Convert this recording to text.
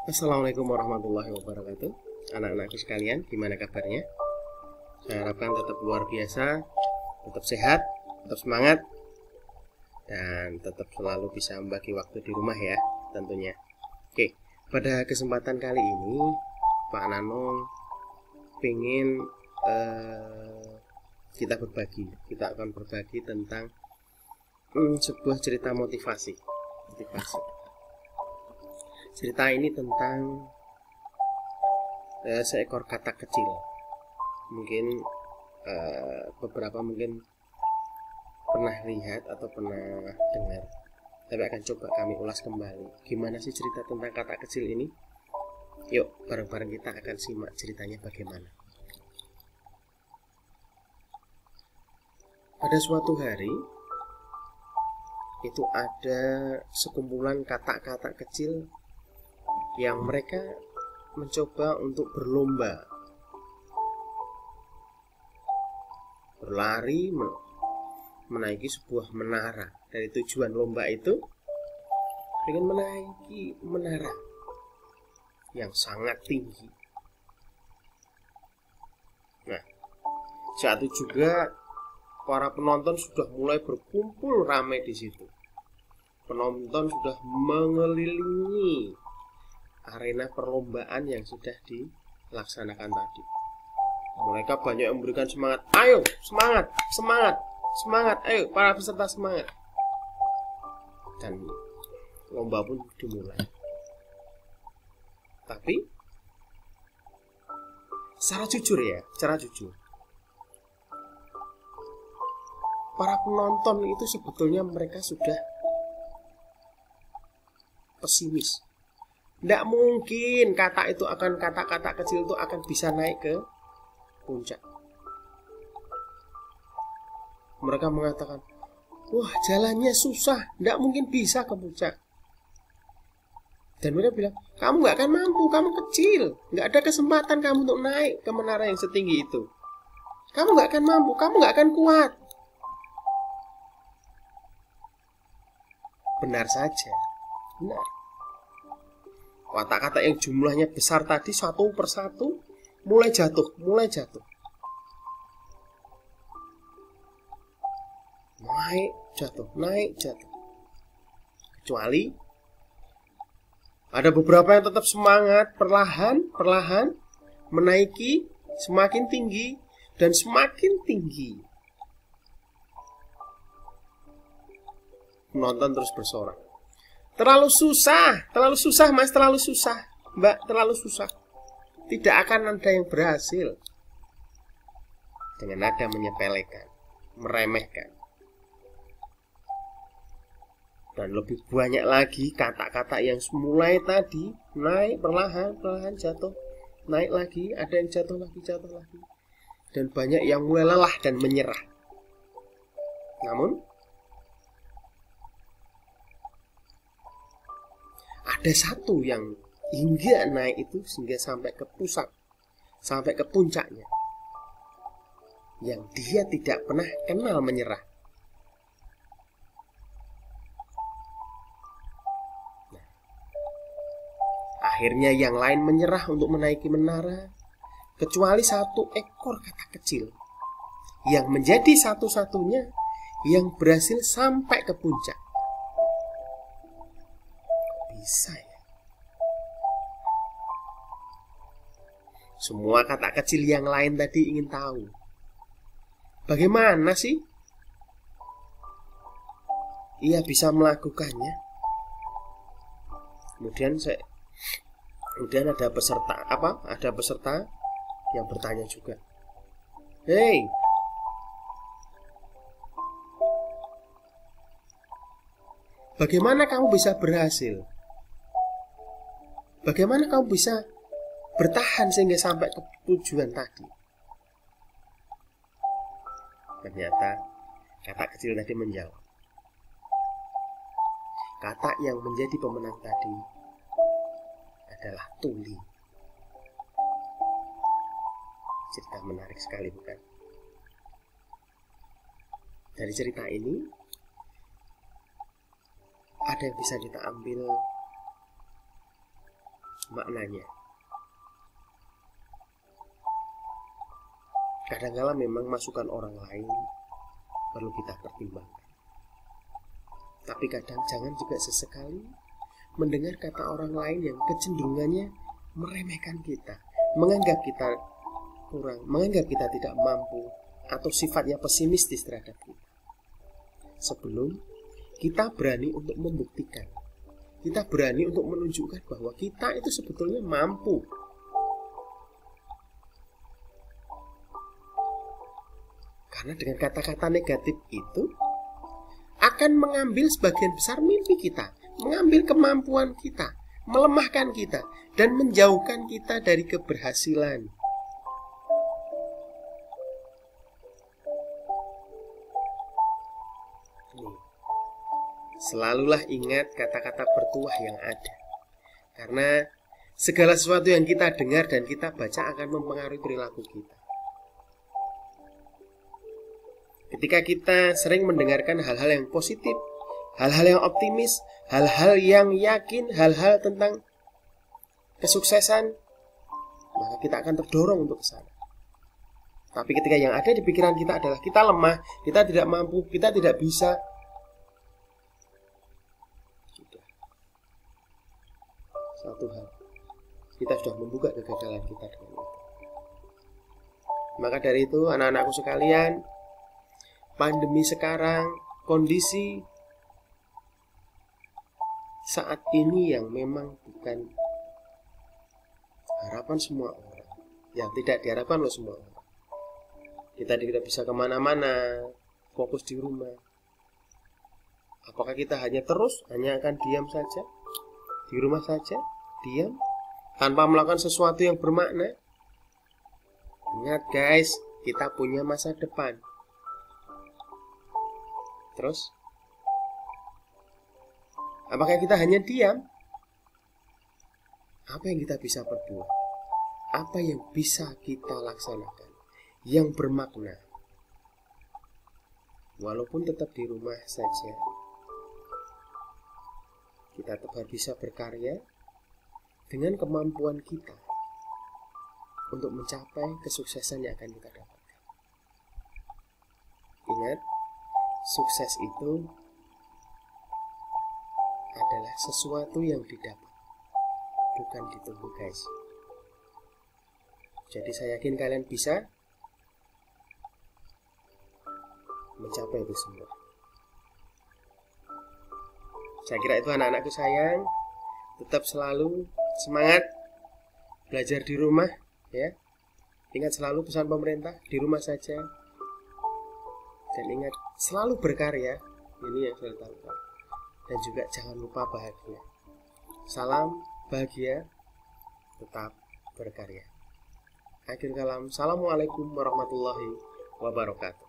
Assalamualaikum warahmatullahi wabarakatuh. Anak-anakku sekalian, gimana kabarnya? Saya harapkan tetap luar biasa, tetap sehat, tetap semangat, dan tetap selalu bisa membagi waktu di rumah ya, tentunya. Oke, pada kesempatan kali ini Pak Nanong pengen kita akan berbagi tentang sebuah cerita motivasi. Cerita ini tentang seekor katak kecil. Mungkin beberapa mungkin pernah lihat atau pernah dengar, tapi akan coba kami ulas kembali. Gimana sih cerita tentang katak kecil ini? Yuk, bareng-bareng kita akan simak ceritanya bagaimana. Pada suatu hari, itu ada sekumpulan katak-katak kecil yang mereka mencoba untuk berlomba, berlari menaiki sebuah menara. Dari tujuan lomba itu ingin menaiki menara yang sangat tinggi. Nah, saat itu juga para penonton sudah mulai berkumpul ramai di situ. Penonton sudah mengelilingi arena perlombaan yang sudah dilaksanakan tadi. Mereka banyak yang memberikan semangat. Ayo, semangat, semangat, semangat. Ayo, para peserta semangat. Dan lomba pun dimulai. Tapi secara jujur, para penonton itu sebetulnya mereka sudah pesimis. Tidak mungkin katak-katak kecil itu akan bisa naik ke puncak. Mereka mengatakan, wah, jalannya susah, tidak mungkin bisa ke puncak. Dan mereka bilang, kamu gak akan mampu, kamu kecil, gak ada kesempatan kamu untuk naik ke menara yang setinggi itu. Kamu gak akan mampu, kamu gak akan kuat. Benar saja, benar. Katak-katak yang jumlahnya besar tadi satu persatu mulai jatuh. Naik jatuh. Kecuali ada beberapa yang tetap semangat, perlahan menaiki semakin tinggi dan semakin tinggi. Penonton terus bersorak, terlalu susah mas, terlalu susah mbak, terlalu susah. Tidak akan ada yang berhasil. Dengan nada menyepelekan, meremehkan. Dan lebih banyak lagi kata-kata yang mulai tadi naik perlahan jatuh, naik lagi, ada yang jatuh lagi. Dan banyak yang mulai lelah dan menyerah. Namun ada satu yang hingga naik itu sehingga sampai ke pusat, sampai ke puncaknya, yang dia tidak pernah kenal menyerah. Nah, akhirnya yang lain menyerah untuk menaiki menara, kecuali satu ekor katak kecil yang menjadi satu-satunya yang berhasil sampai ke puncak. Bisa ya? Semua katak kecil yang lain tadi ingin tahu, bagaimana sih ia bisa melakukannya. Kemudian ada peserta yang bertanya juga, hei, bagaimana kamu bisa berhasil? Bagaimana kamu bisa bertahan sehingga sampai ke tujuan tadi? Ternyata katak kecil tadi menjawab, katak yang menjadi pemenang tadi adalah tuli. Cerita menarik sekali, bukan? Dari cerita ini ada yang bisa kita ambil maknanya. Kadang-kala memang masukan orang lain perlu kita pertimbangkan. Tapi kadang jangan juga sesekali mendengar kata orang lain yang kecenderungannya meremehkan kita, menganggap kita kurang, menganggap kita tidak mampu, atau sifatnya pesimistis terhadap kita. Sebelum kita berani untuk membuktikan, kita berani untuk menunjukkan bahwa kita itu sebetulnya mampu. Karena dengan kata-kata negatif itu akan mengambil sebagian besar mimpi kita, mengambil kemampuan kita, melemahkan kita, dan menjauhkan kita dari keberhasilan. Selalulah ingat kata-kata bertuah yang ada. Karena segala sesuatu yang kita dengar dan kita baca akan mempengaruhi perilaku kita. Ketika kita sering mendengarkan hal-hal yang positif, hal-hal yang optimis, hal-hal yang yakin, hal-hal tentang kesuksesan, maka kita akan terdorong untuk ke sana. Tapi ketika yang ada di pikiran kita adalah kita lemah, kita tidak mampu, kita tidak bisa, satu hal, kita sudah membuka kegagalan kita dengan itu. Maka dari itu, anak-anakku sekalian, pandemi sekarang, kondisi saat ini yang memang bukan harapan semua orang, yang tidak diharapkan oleh semua orang. Kita tidak bisa kemana-mana, fokus di rumah. Apakah kita hanya akan diam saja, di rumah saja, diam, tanpa melakukan sesuatu yang bermakna? Ingat guys, kita punya masa depan. Terus, apakah kita hanya diam? Apa yang kita bisa perbuat? Apa yang bisa kita laksanakan yang bermakna? Walaupun tetap di rumah saja, kita tetap bisa berkarya dengan kemampuan kita untuk mencapai kesuksesan yang akan kita dapatkan. Ingat, sukses itu adalah sesuatu yang didapat, bukan ditunggu guys. Jadi saya yakin kalian bisa mencapai itu semua. Saya kira itu anak-anakku sayang. Tetap selalu semangat belajar di rumah ya. Ingat selalu pesan pemerintah, di rumah saja. Dan ingat selalu berkarya. Ini yang saya tahu. Dan juga jangan lupa bahagia. Salam bahagia, tetap berkarya. Akhir kalam, assalamualaikum warahmatullahi wabarakatuh.